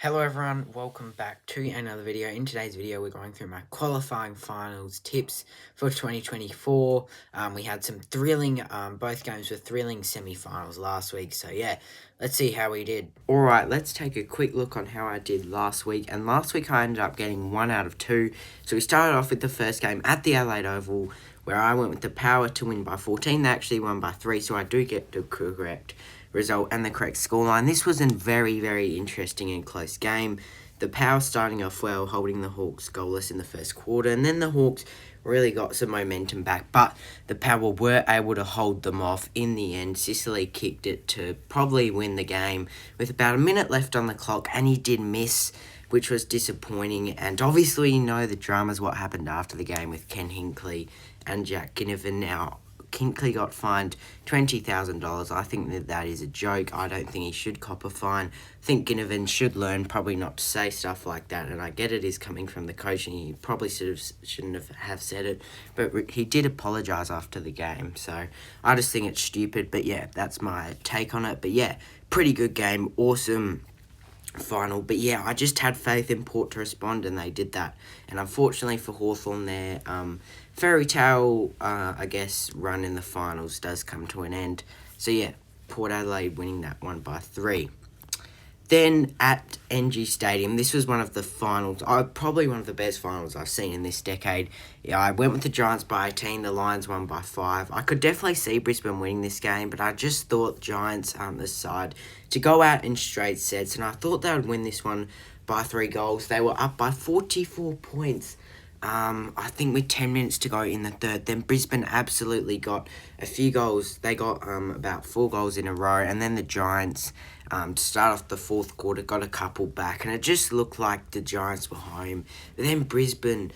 Hello everyone, welcome back to another video. In today's video, we're going through my qualifying finals tips for 2024. We had some thrilling, both games were thrilling semi-finals last week. So yeah, let's see how we did. Alright, let's take a quick look on how I did last week. And last week I ended up getting 1 out of 2. So we started off with the first game at the Adelaide Oval, where I went with the Power to win by 14. They actually won by 3, so I do get the correct result and the correct scoreline. This was a very, very interesting and close game. The Power starting off well, holding the Hawks goalless in the first quarter, and then the Hawks really got some momentum back, but the Power were able to hold them off in the end. Sicily kicked it to probably win the game with about a minute left on the clock, and he did miss, which was disappointing. And obviously, you know the dramas what happened after the game with Ken Hinkley and Jack Ginnivan. Now, Hinkley got fined $20,000. I think that is a joke. I don't think he should cop a fine. I think Ginnivan should learn probably not to say stuff like that, and I get it is coming from the coach, and he probably shouldn't have said it, but he did apologise after the game, so I just think it's stupid. But yeah, that's my take on it. But yeah, pretty good game, awesome final. But yeah, I just had faith in Port to respond, and they did that. And unfortunately for Hawthorn, their fairy tale, I guess, run in the finals does come to an end. So yeah, Port Adelaide winning that one by 3. Then at NG Stadium, this was one of the finals, probably one of the best finals I've seen in this decade. Yeah, I went with the Giants by 18, the Lions won by 5. I could definitely see Brisbane winning this game, but I just thought Giants aren't the side to go out in straight sets, and I thought they would win this one by 3 goals. They were up by 44 points. I think with 10 minutes to go in the third, then Brisbane absolutely got a few goals. They got about 4 goals in a row, and then the Giants, to start off the fourth quarter, got a couple back, and it just looked like the Giants were home. But then Brisbane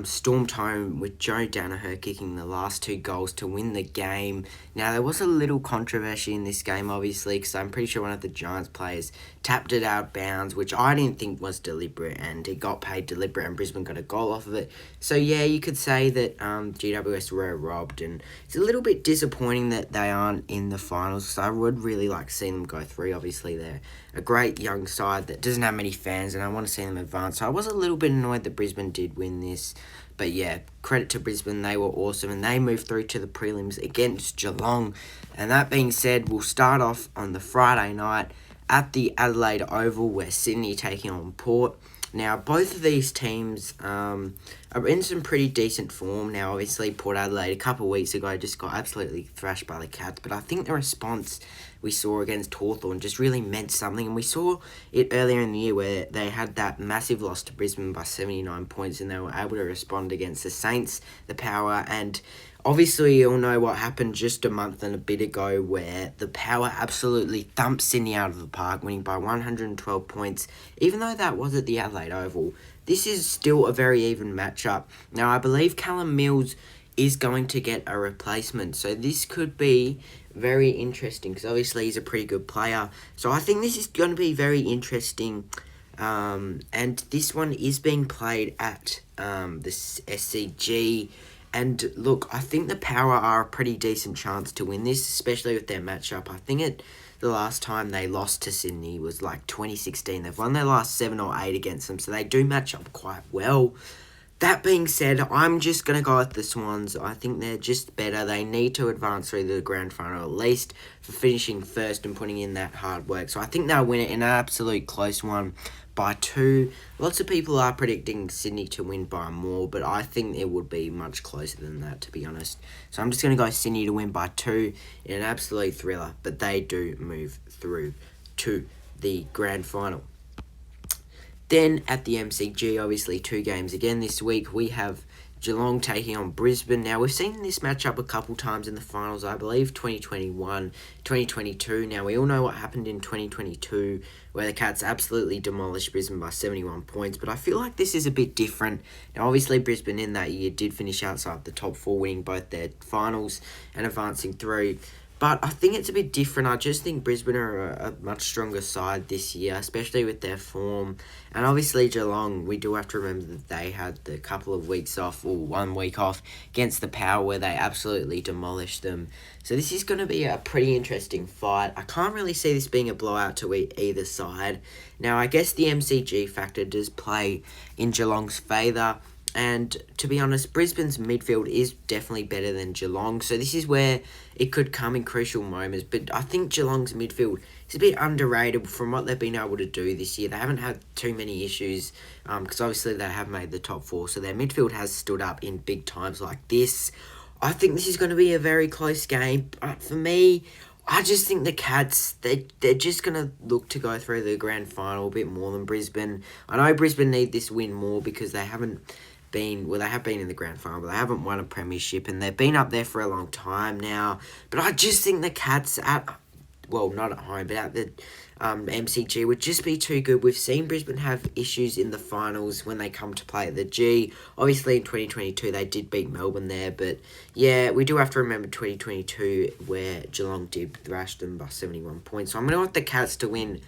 stormed home with Joe Danaher kicking the last 2 goals to win the game. Now, there was a little controversy in this game, obviously, because I'm pretty sure one of the Giants players tapped it out bounds, which I didn't think was deliberate, and it got paid deliberate, and Brisbane got a goal off of it. So, yeah, you could say that GWS were robbed, and it's a little bit disappointing that they aren't in the finals, because I would really like to see them go through. Obviously, they're a great young side that doesn't have many fans, and I want to see them advance. So I was a little bit annoyed that Brisbane did win this. But yeah, credit to Brisbane, they were awesome, and they moved through to the prelims against Geelong. And that being said, we'll start off on the Friday night at the Adelaide Oval, where Sydney taking on Port. Now, both of these teams are in some pretty decent form. Now, obviously, Port Adelaide a couple of weeks ago just got absolutely thrashed by the Cats, but I think the response we saw against Hawthorn just really meant something, and we saw it earlier in the year where they had that massive loss to Brisbane by 79 points, and they were able to respond against the Saints, the Power, and obviously, you all know what happened just a month and a bit ago, where the Power absolutely thumped Sydney out of the park, winning by 112 points. Even though that was at the Adelaide Oval, this is still a very even matchup. Now, I believe Callum Mills is going to get a replacement, so this could be very interesting, because obviously he's a pretty good player. So I think this is going to be very interesting. And this one is being played at the SCG. And look, I think the Power are a pretty decent chance to win this, especially with their matchup. I think the last time they lost to Sydney was like 2016. They've won their last 7 or 8 against them, so they do match up quite well. That being said, I'm just going to go with the Swans. I think they're just better. They need to advance through the grand final, at least for finishing first and putting in that hard work. So I think they'll win it in an absolute close one by 2. Lots of people are predicting Sydney to win by more, but I think it would be much closer than that, to be honest. So I'm just going to go Sydney to win by 2 in an absolute thriller, but they do move through to the grand final. Then at the MCG, obviously 2 games again this week. We have Geelong taking on Brisbane. Now, we've seen this matchup a couple times in the finals, I believe 2021, 2022. Now, we all know what happened in 2022, where the Cats absolutely demolished Brisbane by 71 points, but I feel like this is a bit different. Now, obviously, Brisbane in that year did finish outside the top 4, winning both their finals and advancing through. But I think it's a bit different. I just think Brisbane are a much stronger side this year, especially with their form. And obviously Geelong, we do have to remember that they had the couple of weeks off, or 1 week off, against the Power where they absolutely demolished them. So this is going to be a pretty interesting fight. I can't really see this being a blowout to either side. Now, I guess the MCG factor does play in Geelong's favour. And to be honest, Brisbane's midfield is definitely better than Geelong. So this is where it could come in crucial moments. But I think Geelong's midfield is a bit underrated from what they've been able to do this year. They haven't had too many issues because obviously they have made the top 4. So their midfield has stood up in big times like this. I think this is going to be a very close game. But for me, I just think the Cats, they're just going to look to go through the grand final a bit more than Brisbane. I know Brisbane need this win more because they haven't they have been in the grand final, but they haven't won a premiership, and they've been up there for a long time now. But I just think the Cats not at home, but at the MCG would just be too good. We've seen Brisbane have issues in the finals when they come to play at the G. Obviously, in 2022, they did beat Melbourne there, but yeah, we do have to remember 2022 where Geelong did thrash them by 71 points. So I'm going to want the Cats to win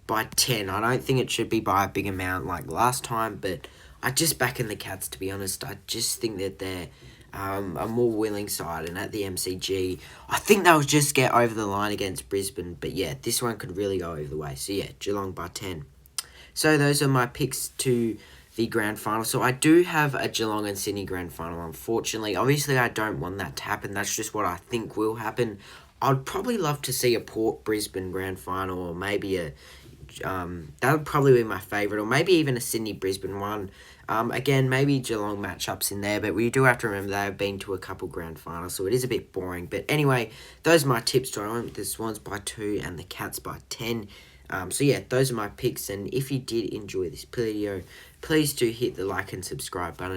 by 10. I don't think it should be by a big amount like last time, but I just back in the Cats, to be honest. I just think that they're a more willing side, and at the MCG, I think they'll just get over the line against Brisbane. But yeah, this one could really go over the way. So yeah, Geelong by 10. So those are my picks to the grand final. So I do have a Geelong and Sydney grand final, unfortunately. Obviously, I don't want that to happen. That's just what I think will happen. I'd probably love to see a Port Brisbane grand final, or maybe that would probably be my favourite, or maybe even a Sydney Brisbane one. Again, maybe Geelong matchups in there, but we do have to remember they have been to a couple grand finals, so it is a bit boring. But anyway, those are my tips. So I went with the Swans by 2 and the Cats by 10. So yeah, those are my picks, and if you did enjoy this video, please do hit the like and subscribe button.